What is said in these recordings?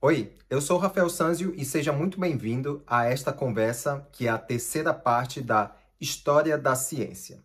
Oi, eu sou o Rafael Sanzio e seja muito bem-vindo a esta conversa que é a terceira parte da História da Ciência.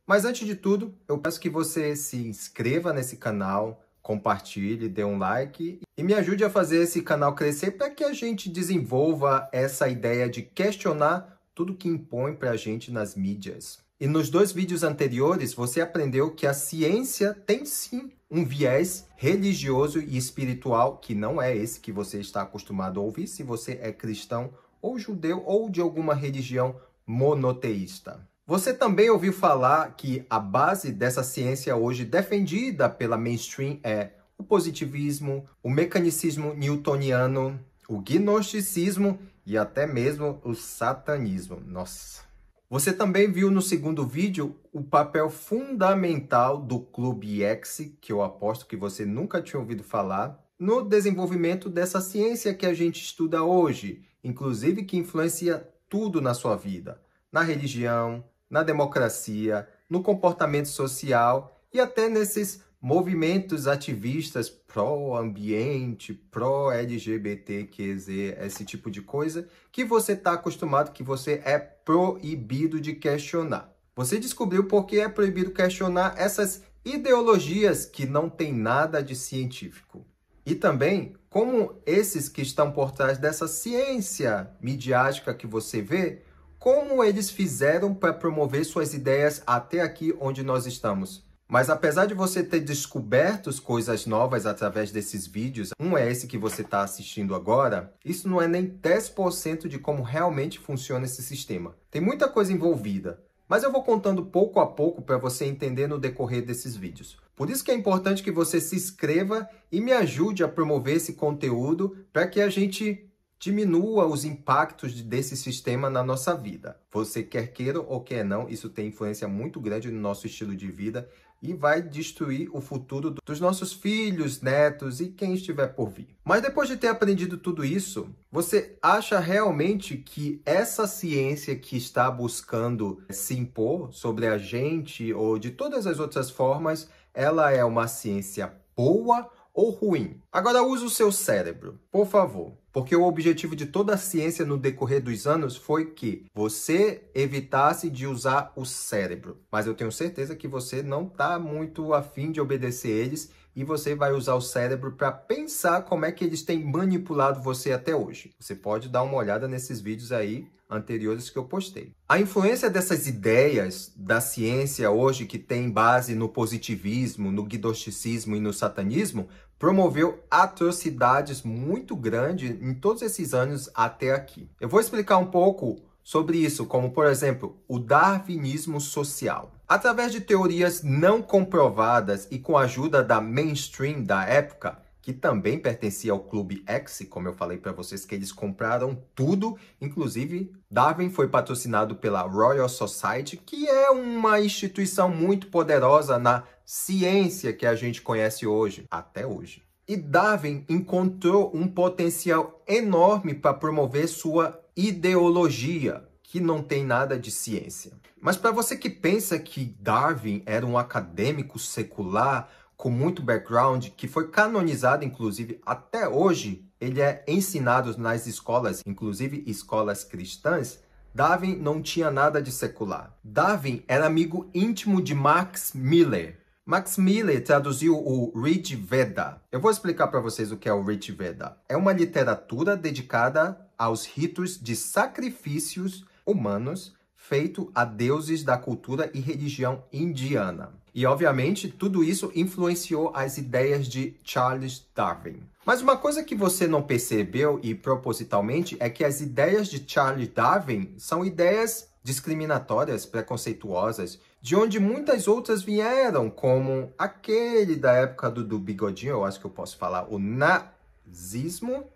Mas antes de tudo, eu peço que você se inscreva nesse canal, compartilhe, dê um like e me ajude a fazer esse canal crescer para que a gente desenvolva essa ideia de questionar tudo que impõe para a gente nas mídias. E nos 2 vídeos anteriores, você aprendeu que a ciência tem sim um viés religioso e espiritual, que não é esse que você está acostumado a ouvir se você é cristão ou judeu ou de alguma religião monoteísta. Você também ouviu falar que a base dessa ciência hoje defendida pela mainstream é o positivismo, o mecanicismo newtoniano, o gnosticismo e até mesmo o satanismo. Nossa! Você também viu no segundo vídeo o papel fundamental do Clube X, que eu aposto que você nunca tinha ouvido falar, no desenvolvimento dessa ciência que a gente estuda hoje, inclusive que influencia tudo na sua vida, na religião, na democracia, no comportamento social e até nesses movimentos ativistas pró-ambiente, pró-LGBTQZ, esse tipo de coisa, que você está acostumado, que você é proibido de questionar. Você descobriu por que é proibido questionar essas ideologias que não têm nada de científico. E também como esses que estão por trás dessa ciência midiática que você vê, como eles fizeram para promover suas ideias até aqui onde nós estamos. Mas apesar de você ter descoberto coisas novas através desses vídeos, é esse que você está assistindo agora, isso não é nem 10% de como realmente funciona esse sistema. Tem muita coisa envolvida, mas eu vou contando pouco a pouco para você entender no decorrer desses vídeos. Por isso que é importante que você se inscreva e me ajude a promover esse conteúdo para que a gente diminua os impactos desse sistema na nossa vida. Você quer queira ou quer não, isso tem influência muito grande no nosso estilo de vida e vai destruir o futuro dos nossos filhos, netos e quem estiver por vir. Mas depois de ter aprendido tudo isso, você acha realmente que essa ciência que está buscando se impor sobre a gente ou de todas as outras formas, ela é uma ciência boa ou ruim? Agora use o seu cérebro, por favor. Porque o objetivo de toda a ciência no decorrer dos anos foi que você evitasse de usar o cérebro. Mas eu tenho certeza que você não está muito afim de obedecer eles e você vai usar o cérebro para pensar como é que eles têm manipulado você até hoje. Você pode dar uma olhada nesses vídeos aí anteriores que eu postei. A influência dessas ideias da ciência hoje que tem base no positivismo, no gnosticismo e no satanismo promoveu atrocidades muito grandes em todos esses anos até aqui. Eu vou explicar um pouco sobre isso, como, por exemplo, o darwinismo social. Através de teorias não comprovadas e com a ajuda da mainstream da época, que também pertencia ao Clube X, como eu falei para vocês, que eles compraram tudo, inclusive Darwin foi patrocinado pela Royal Society, que é uma instituição muito poderosa na ciência que a gente conhece hoje, até hoje. E Darwin encontrou um potencial enorme para promover sua ideologia, que não tem nada de ciência. Mas para você que pensa que Darwin era um acadêmico secular, com muito background, que foi canonizado, inclusive, até hoje, ele é ensinado nas escolas, inclusive escolas cristãs, Darwin não tinha nada de secular. Darwin era amigo íntimo de Max Miller. Max Miller traduziu o Rig Veda. Eu vou explicar para vocês o que é o Rig Veda. É uma literatura dedicada aos ritos de sacrifícios humanos feito a deuses da cultura e religião indiana. E, obviamente, tudo isso influenciou as ideias de Charles Darwin. Mas uma coisa que você não percebeu, e propositalmente, é que as ideias de Charles Darwin são ideias discriminatórias, preconceituosas, de onde muitas outras vieram, como aquele da época do bigodinho, eu acho que eu posso falar, o nazismo.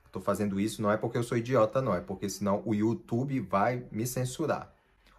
Estou fazendo isso não é porque eu sou idiota, não, é porque senão o YouTube vai me censurar.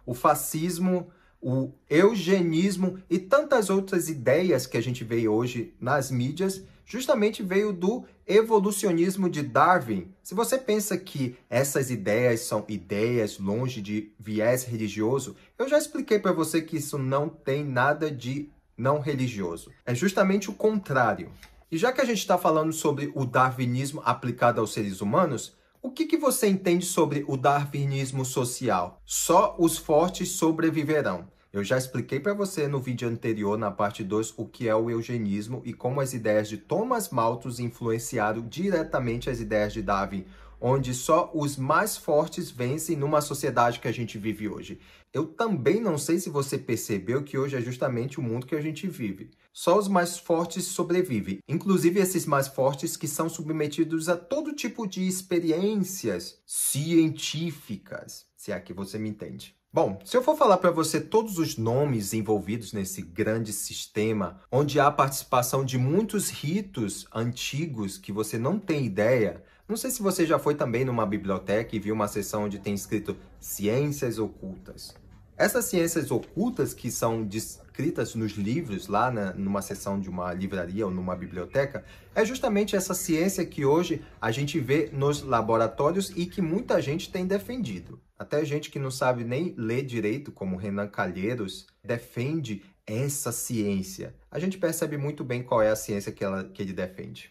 O fascismo, o eugenismo e tantas outras ideias que a gente vê hoje nas mídias, justamente veio do evolucionismo de Darwin. Se você pensa que essas ideias são ideias longe de viés religioso, eu já expliquei para você que isso não tem nada de não religioso. É justamente o contrário. E E já que a gente está falando sobre o darwinismo aplicado aos seres humanos, o que você entende sobre o darwinismo social? Só os fortes sobreviverão. Eu já expliquei para você no vídeo anterior, na parte 2, o que é o eugenismo e como as ideias de Thomas Malthus influenciaram diretamente as ideias de Darwin, onde só os mais fortes vencem numa sociedade que a gente vive hoje. Eu também não sei se você percebeu que hoje é justamente o mundo que a gente vive. Só os mais fortes sobrevivem, inclusive esses mais fortes que são submetidos a todo tipo de experiências científicas, se é que você me entende. Bom, se eu for falar para você todos os nomes envolvidos nesse grande sistema, onde há a participação de muitos ritos antigos que você não tem ideia, não sei se você já foi também numa biblioteca e viu uma seção onde tem escrito Ciências Ocultas. Essas ciências ocultas que são descritas nos livros, lá numa seção de uma livraria ou numa biblioteca, é justamente essa ciência que hoje a gente vê nos laboratórios e que muita gente tem defendido. Até gente que não sabe nem ler direito, como Renan Calheiros, defende essa ciência. A gente percebe muito bem qual é a ciência que ele defende.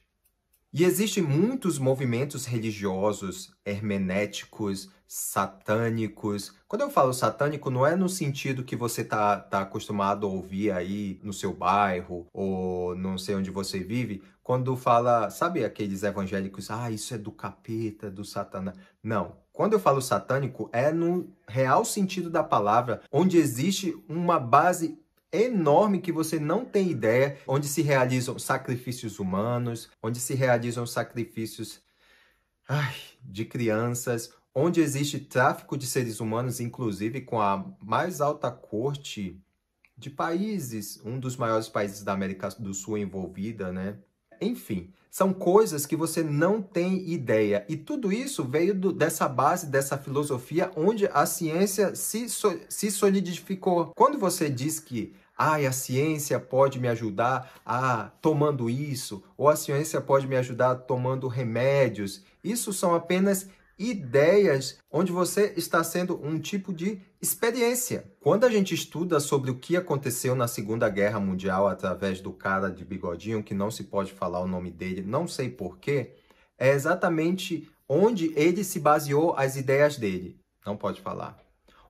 E existem muitos movimentos religiosos, hermenéticos, satânicos. Quando eu falo satânico, não é no sentido que você tá acostumado a ouvir aí no seu bairro ou não sei onde você vive. Quando fala, sabe aqueles evangélicos, isso é do capeta, do satanás. Não. Quando eu falo satânico, é no real sentido da palavra, onde existe uma base enorme que você não tem ideia, onde se realizam sacrifícios humanos, onde se realizam sacrifícios de crianças, onde existe tráfico de seres humanos, inclusive com a mais alta corte de países, um dos maiores países da América do Sul envolvida, né? Enfim, são coisas que você não tem ideia. E tudo isso veio dessa base, dessa filosofia, onde a ciência se solidificou. Quando você diz que a ciência pode me ajudar tomando isso, ou a ciência pode me ajudar tomando remédios, isso são apenas ideias onde você está sendo um tipo de experiência. Quando a gente estuda sobre o que aconteceu na Segunda Guerra Mundial através do cara de bigodinho, que não se pode falar o nome dele, não sei porquê, é exatamente onde ele se baseou as ideias dele. Não pode falar.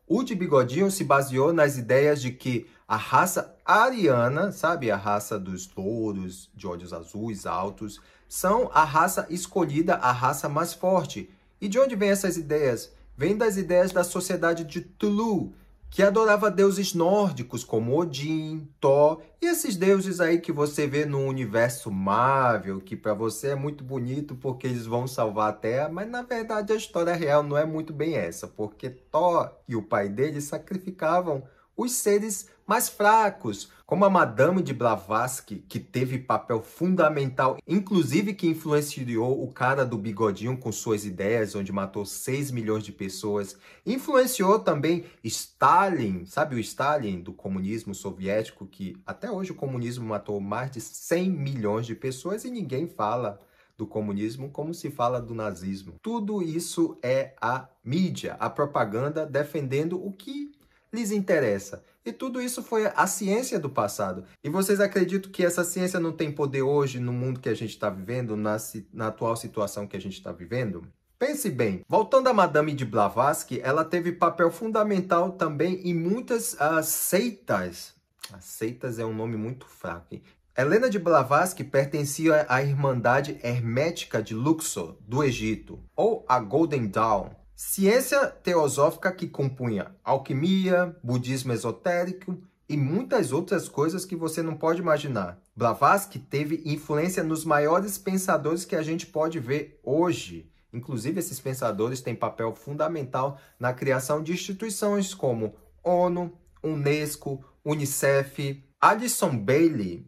O de bigodinho se baseou nas ideias de que a raça ariana, sabe, a raça dos louros, de olhos azuis, altos, são a raça escolhida, a raça mais forte. E de onde vêm essas ideias? Vêm das ideias da sociedade de Tulu, que adorava deuses nórdicos como Odin, Thor e esses deuses aí que você vê no universo Marvel, que para você é muito bonito porque eles vão salvar a Terra, mas na verdade a história real não é muito bem essa, porque Thor e o pai dele sacrificavam os seres mais fracos, como a Madame de Blavatsky, que teve papel fundamental, inclusive que influenciou o cara do bigodinho com suas ideias, onde matou 6 milhões de pessoas. Influenciou também Stalin, sabe o Stalin do comunismo soviético, que até hoje o comunismo matou mais de 100 milhões de pessoas e ninguém fala do comunismo como se fala do nazismo. Tudo isso é a mídia, a propaganda defendendo o que lhes interessa. E tudo isso foi a ciência do passado. E vocês acreditam que essa ciência não tem poder hoje no mundo que a gente está vivendo, na atual situação que a gente está vivendo? Pense bem, voltando a Madame de Blavatsky, ela teve papel fundamental também em muitas seitas. As seitas é um nome muito fraco, hein? Helena de Blavatsky pertencia à Irmandade Hermética de Luxor, do Egito, ou a Golden Dawn. Ciência teosófica que compunha alquimia, budismo esotérico e muitas outras coisas que você não pode imaginar. Blavatsky teve influência nos maiores pensadores que a gente pode ver hoje. Inclusive, esses pensadores têm papel fundamental na criação de instituições como ONU, Unesco, Unicef. Alison Bailey,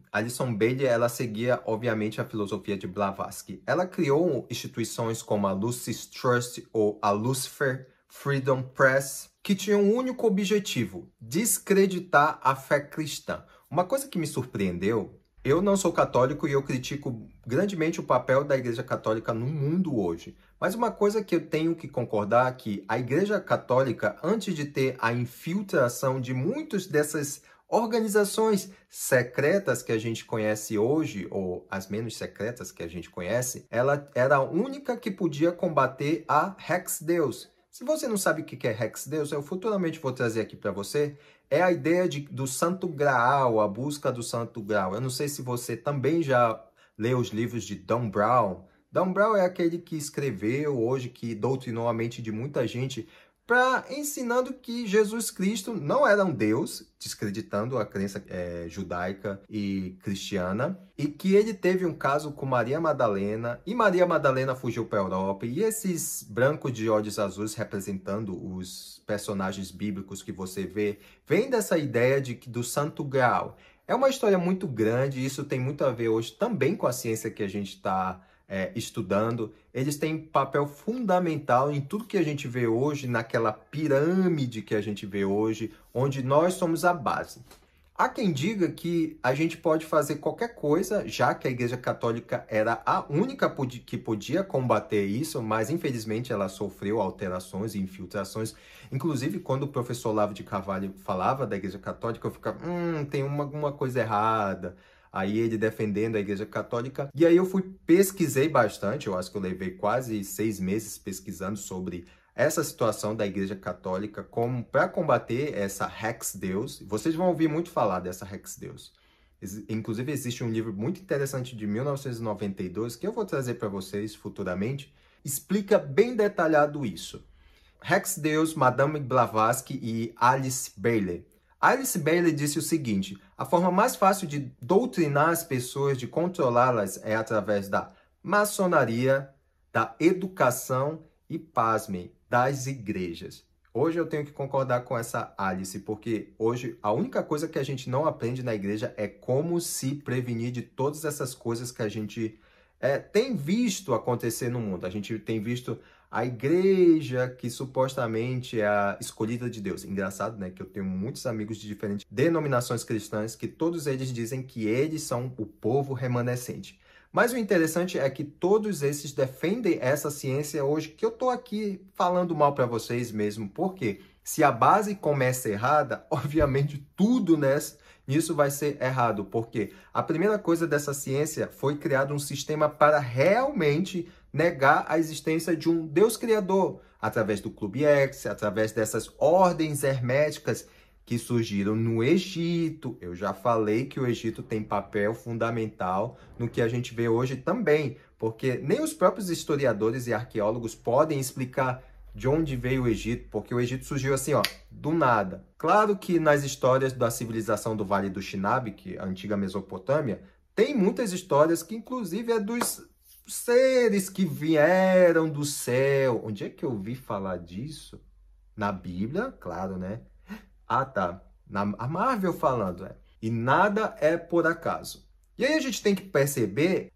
ela seguia, obviamente, a filosofia de Blavatsky. Ela criou instituições como a Lucis Trust ou a Lucifer Freedom Press, que tinham um único objetivo: descreditar a fé cristã. Uma coisa que me surpreendeu, eu não sou católico e eu critico grandemente o papel da Igreja Católica no mundo hoje. Mas uma coisa que eu tenho que concordar é que a Igreja Católica, antes de ter a infiltração de muitas dessas Organizações secretas que a gente conhece hoje, ou as menos secretas que a gente conhece, ela era a única que podia combater a Hex-Deus. Se você não sabe o que é Hex-Deus, eu futuramente vou trazer aqui para você. É a ideia do Santo Graal, a busca do Santo Graal. Eu não sei se você também já leu os livros de Dan Brown. Dan Brown é aquele que escreveu hoje, que doutrinou a mente de muita gente, ensinando que Jesus Cristo não era um Deus, descreditando a crença judaica e cristiana, e que ele teve um caso com Maria Madalena, e Maria Madalena fugiu para a Europa, e esses brancos de olhos azuis representando os personagens bíblicos que você vê, vem dessa ideia do Santo Graal. É uma história muito grande, isso tem muito a ver hoje também com a ciência que a gente está estudando. Eles têm papel fundamental em tudo que a gente vê hoje, naquela pirâmide que a gente vê hoje, onde nós somos a base. Há quem diga que a gente pode fazer qualquer coisa, já que a Igreja Católica era a única que podia combater isso, mas infelizmente ela sofreu alterações e infiltrações. Inclusive, quando o professor Olavo de Carvalho falava da Igreja Católica, eu ficava, tem alguma coisa errada. Aí ele defendendo a Igreja Católica. E aí eu pesquisei bastante, eu acho que eu levei quase 6 meses pesquisando sobre essa situação da Igreja Católica como para combater essa Hex-Deus. Vocês vão ouvir muito falar dessa Hex-Deus. Inclusive existe um livro muito interessante de 1992 que eu vou trazer para vocês futuramente. Explica bem detalhado isso. Hex-Deus, Madame Blavatsky e Alice Bailey. Alice Bailey disse o seguinte: a forma mais fácil de doutrinar as pessoas, de controlá-las, é através da maçonaria, da educação e, pasmem, das igrejas. Hoje eu tenho que concordar com essa Alice, porque hoje a única coisa que a gente não aprende na igreja é como se prevenir de todas essas coisas que a gente tem visto acontecer no mundo. A gente tem visto a igreja que supostamente é a escolhida de Deus. Engraçado, né? Que eu tenho muitos amigos de diferentes denominações cristãs que todos eles dizem que eles são o povo remanescente. Mas o interessante é que todos esses defendem essa ciência hoje que eu estou aqui falando mal para vocês mesmo. Por quê? Se a base começa errada, obviamente tudo nisso vai ser errado. Porque a primeira coisa dessa ciência foi criado um sistema para realmente negar a existência de um Deus criador, através do Clube X, através dessas ordens herméticas que surgiram no Egito. Eu já falei que o Egito tem papel fundamental no que a gente vê hoje também, porque nem os próprios historiadores e arqueólogos podem explicar de onde veio o Egito, porque o Egito surgiu assim, do nada. Claro que nas histórias da civilização do Vale do Shinabi, que é a antiga Mesopotâmia, tem muitas histórias que inclusive é dos seres que vieram do céu. Onde é que eu ouvi falar disso? Na Bíblia, claro, né? Ah, tá. A Marvel falando, E nada é por acaso. E aí a gente tem que perceber,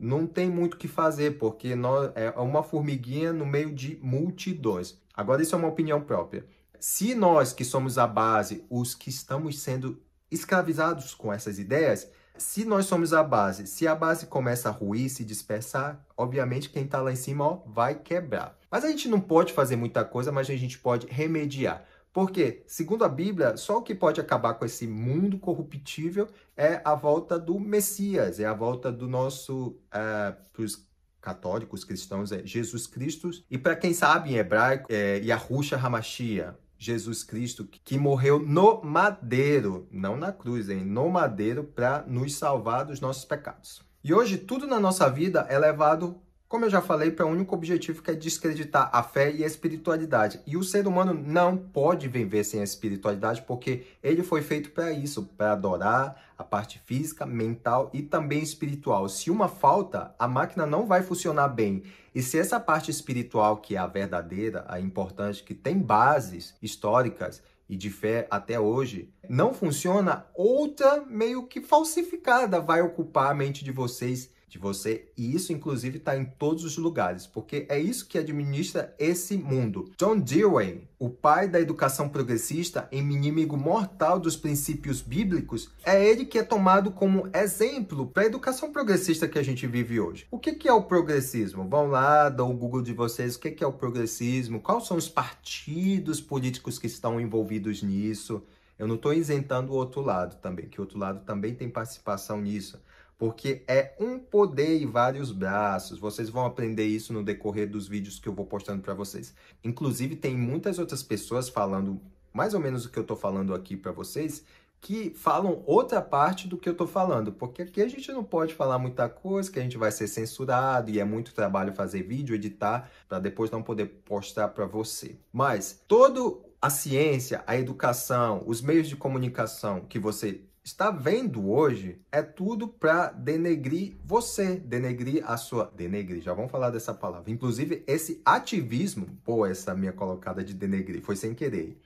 não tem muito o que fazer, porque é uma formiguinha no meio de multidões. Agora, isso é uma opinião própria. Se nós que somos a base, os que estamos sendo escravizados com essas ideias, se nós somos a base, se a base começa a ruir, se dispersar, obviamente quem está lá em cima vai quebrar. Mas a gente não pode fazer muita coisa, mas a gente pode remediar. Porque, segundo a Bíblia, só o que pode acabar com esse mundo corruptível é a volta do Messias, é a volta do nosso, para os católicos, cristãos, é Jesus Cristo. E para quem sabe em hebraico, Yahushua HaMashiach, Jesus Cristo, que morreu no madeiro, não na cruz, no madeiro, para nos salvar dos nossos pecados. E hoje tudo na nossa vida é levado, como eu já falei, para o único objetivo, que é descreditar a fé e a espiritualidade. E o ser humano não pode viver sem a espiritualidade, porque ele foi feito para isso, para adorar a parte física, mental e também espiritual. Se uma falta, a máquina não vai funcionar bem. E se essa parte espiritual, que é a verdadeira, a importante, que tem bases históricas e de fé até hoje, não funciona, outra meio que falsificada vai ocupar a mente de vocês, de você, e isso inclusive está em todos os lugares, porque é isso que administra esse mundo. John Dewey, o pai da educação progressista, inimigo mortal dos princípios bíblicos, é ele que é tomado como exemplo para a educação progressista que a gente vive hoje. O que é o progressismo? Vão lá, dão o Google de vocês, o que é o progressismo, quais são os partidos políticos que estão envolvidos nisso. Eu não estou isentando o outro lado também, que o outro lado também tem participação nisso, porque é um poder e vários braços. Vocês vão aprender isso no decorrer dos vídeos que eu vou postando para vocês. Inclusive, tem muitas outras pessoas falando mais ou menos o que eu estou falando aqui para vocês, que falam outra parte do que eu estou falando, porque aqui a gente não pode falar muita coisa, que a gente vai ser censurado e é muito trabalho fazer vídeo, editar, para depois não poder postar para você. Mas toda a ciência, a educação, os meios de comunicação que você está vendo hoje é tudo para denegrir você, denegrir a sua... Denegrir, já vamos falar dessa palavra. Inclusive, esse ativismo, pô, essa minha colocada de denegrir, foi sem querer.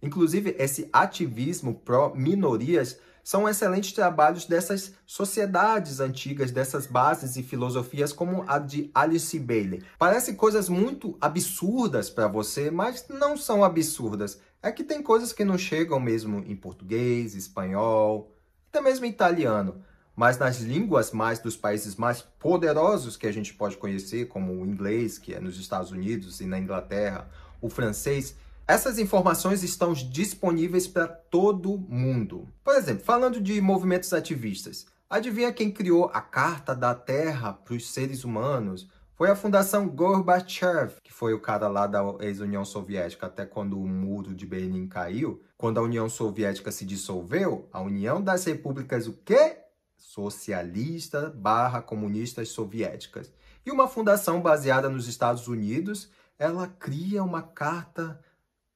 Inclusive, esse ativismo pró-minorias são excelentes trabalhos dessas sociedades antigas, dessas bases e filosofias como a de Alice Bailey. Parecem coisas muito absurdas para você, mas não são absurdas. É que tem coisas que não chegam mesmo em português, espanhol, até mesmo italiano. Mas nas línguas mais dos países mais poderosos que a gente pode conhecer, como o inglês, que é nos Estados Unidos e na Inglaterra, o francês, essas informações estão disponíveis para todo mundo. Por exemplo, falando de movimentos ativistas, adivinha quem criou a Carta da Terra para os seres humanos? Foi a Fundação Gorbachev, que foi o cara lá da ex-União Soviética, até quando o muro de Berlim caiu. Quando a União Soviética se dissolveu, a União das Repúblicas, o quê? Socialista / comunistas soviéticas. E uma fundação baseada nos Estados Unidos, ela cria uma carta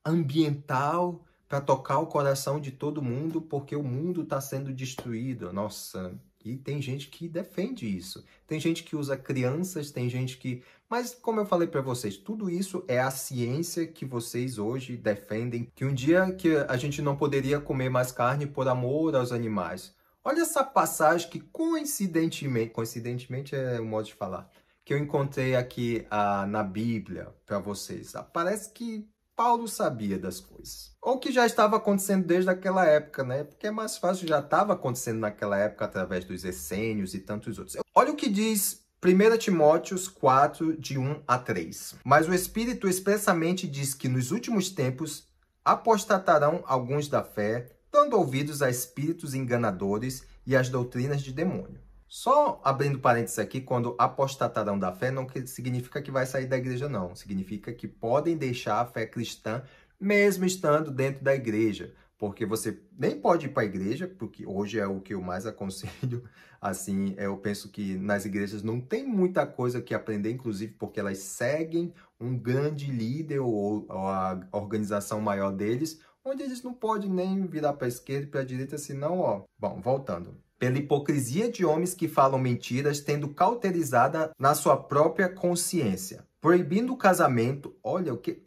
ambiental para tocar o coração de todo mundo, porque o mundo está sendo destruído. Nossa, e tem gente que defende isso. Tem gente que usa crianças, tem gente que... Mas, como eu falei para vocês, tudo isso é a ciência que vocês hoje defendem, que um dia que a gente não poderia comer mais carne por amor aos animais. Olha essa passagem que coincidentemente é o modo de falar, que eu encontrei aqui na Bíblia para vocês. Parece que Paulo sabia das coisas. Ou que já estava acontecendo desde aquela época, né? Porque é mais fácil, já estava acontecendo naquela época através dos essênios e tantos outros. Olha o que diz 1 Timóteo 4, de 1 a 3. Mas o Espírito expressamente diz que nos últimos tempos apostatarão alguns da fé, dando ouvidos a espíritos enganadores e às doutrinas de demônio. Só abrindo parênteses aqui, quando apostatarão da fé, não significa que vai sair da igreja, não. Significa que podem deixar a fé cristã, mesmo estando dentro da igreja. Porque você nem pode ir para a igreja, porque hoje é o que eu mais aconselho. Assim, eu penso que nas igrejas não tem muita coisa que aprender, inclusive porque elas seguem um grande líder ou a organização maior deles, onde eles não podem nem virar para a esquerda e para a direita, senão, ó... Bom, voltando. Pela hipocrisia de homens que falam mentiras, tendo cauterizada na sua própria consciência. Proibindo o casamento, olha, o que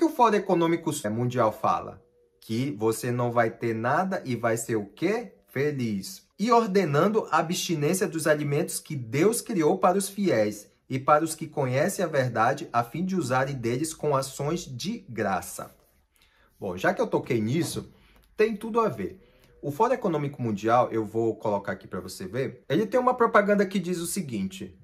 o Fórum Econômico Mundial fala? Que você não vai ter nada e vai ser o quê? Feliz. E ordenando a abstinência dos alimentos que Deus criou para os fiéis e para os que conhecem a verdade, a fim de usarem deles com ações de graça. Bom, já que eu toquei nisso, tem tudo a ver. O Fórum Econômico Mundial, eu vou colocar aqui para você ver, ele tem uma propaganda que diz o seguinte: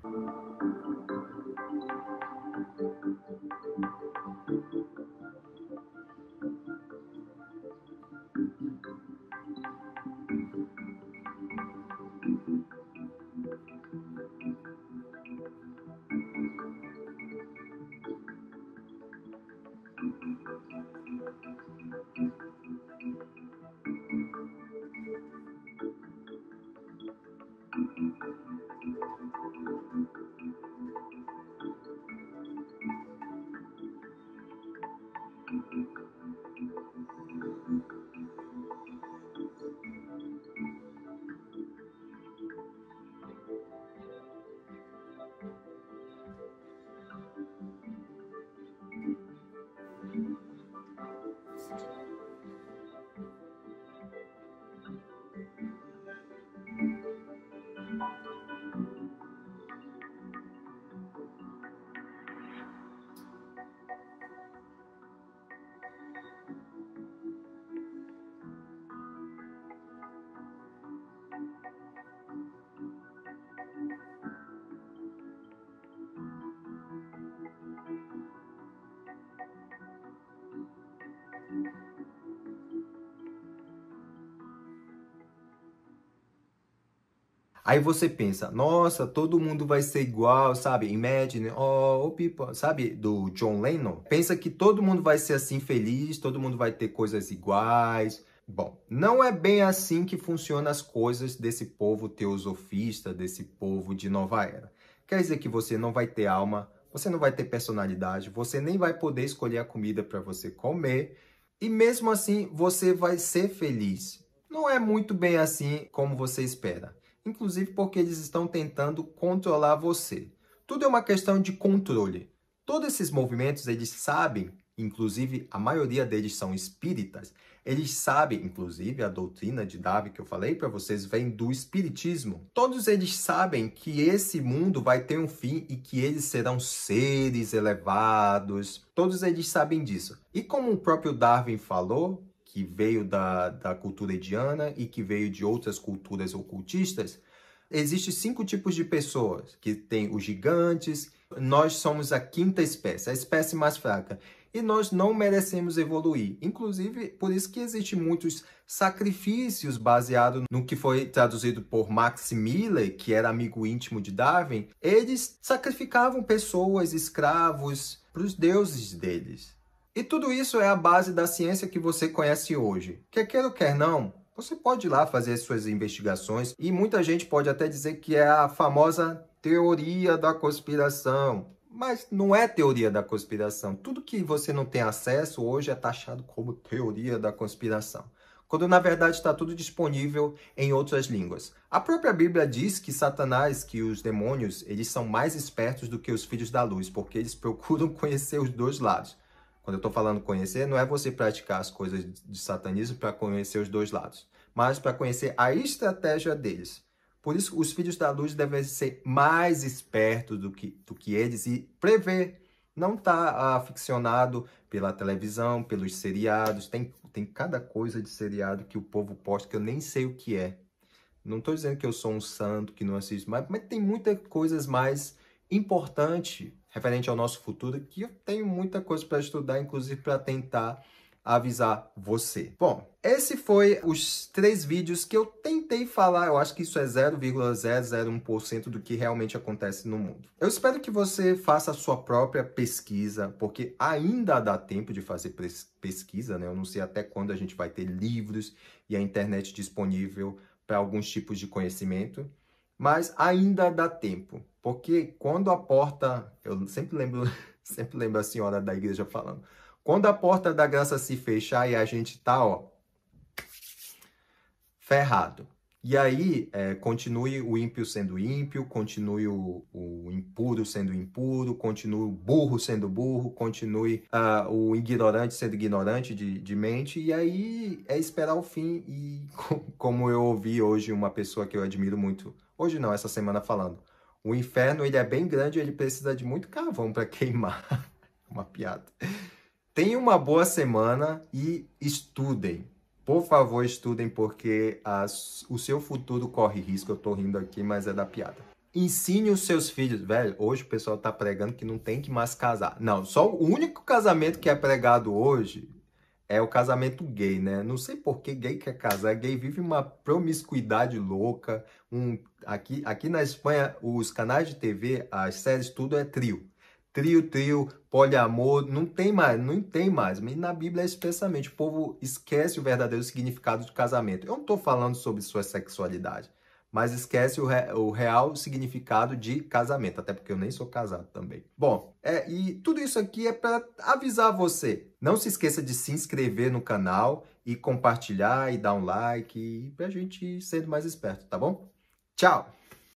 Aí você pensa, nossa, todo mundo vai ser igual, sabe? Imagine, oh, people, sabe? Do John Lennon. Pensa que todo mundo vai ser assim feliz, todo mundo vai ter coisas iguais. Bom, não é bem assim que funcionam as coisas desse povo teosofista, desse povo de nova era. Quer dizer que você não vai ter alma, você não vai ter personalidade, você nem vai poder escolher a comida para você comer, e mesmo assim você vai ser feliz. Não é muito bem assim como você espera. Inclusive porque eles estão tentando controlar você. Tudo é uma questão de controle. Todos esses movimentos, eles sabem, inclusive a maioria deles são espíritas, eles sabem, inclusive a doutrina de Darwin que eu falei para vocês vem do espiritismo. Todos eles sabem que esse mundo vai ter um fim e que eles serão seres elevados. Todos eles sabem disso. E como o próprio Darwin falou, que veio da cultura indiana e que veio de outras culturas ocultistas, existem 5 tipos de pessoas, que tem os gigantes, nós somos a 5ª espécie, a espécie mais fraca, e nós não merecemos evoluir. Inclusive, por isso que existem muitos sacrifícios baseados no que foi traduzido por Max Miller, que era amigo íntimo de Darwin. Eles sacrificavam pessoas, escravos, para os deuses deles. E tudo isso é a base da ciência que você conhece hoje. Quer queira ou quer não, você pode ir lá fazer suas investigações e muita gente pode até dizer que é a famosa teoria da conspiração. Mas não é teoria da conspiração. Tudo que você não tem acesso hoje é taxado como teoria da conspiração, quando na verdade está tudo disponível em outras línguas. A própria Bíblia diz que Satanás, que os demônios, eles são mais espertos do que os filhos da luz, porque eles procuram conhecer os dois lados. Quando eu estou falando conhecer, não é você praticar as coisas de satanismo para conhecer os dois lados, mas para conhecer a estratégia deles. Por isso, os filhos da luz devem ser mais espertos do que eles e prever. Não estar aficionado pela televisão, pelos seriados. Tem cada coisa de seriado que o povo posta que eu nem sei o que é. Não estou dizendo que eu sou um santo, que não assisto, mas tem muitas coisas mais importantes referente ao nosso futuro, que eu tenho muita coisa para estudar, inclusive para tentar avisar você. Bom, esse foi os 3 vídeos que eu tentei falar. Eu acho que isso é 0,001% do que realmente acontece no mundo. Eu espero que você faça a sua própria pesquisa, porque ainda dá tempo de fazer pesquisa, né? Eu não sei até quando a gente vai ter livros e a internet disponível para alguns tipos de conhecimento, mas ainda dá tempo, porque quando a porta, eu sempre lembro a senhora da igreja falando, quando a porta da graça se fechar e a gente tá, ó, ferrado. E aí, continue o ímpio sendo ímpio, continue o impuro sendo impuro, continue o burro sendo burro, continue o ignorante sendo ignorante de mente, e aí é esperar o fim. E como eu ouvi hoje uma pessoa que eu admiro muito, hoje não, essa semana falando, o inferno ele é bem grande e ele precisa de muito carvão para queimar. Uma piada. Tenham uma boa semana e estudem. Por favor, estudem, porque o seu futuro corre risco. Eu tô rindo aqui, mas é da piada. Ensine os seus filhos. Velho, hoje o pessoal tá pregando que não tem que mais casar. Não, só o único casamento que é pregado hoje é o casamento gay, né? Não sei por que gay quer casar. Gay vive uma promiscuidade louca. Aqui na Espanha, os canais de TV, as séries, tudo é trio. Trio, poliamor, não tem mais. Mas na Bíblia, especialmente, o povo esquece o verdadeiro significado de casamento. Eu não estou falando sobre sua sexualidade, mas esquece o real significado de casamento, até porque eu nem sou casado também. Bom, e tudo isso aqui é para avisar você. Não se esqueça de se inscrever no canal e compartilhar e dar um like, para a gente ir sendo mais esperto, tá bom? Tchau!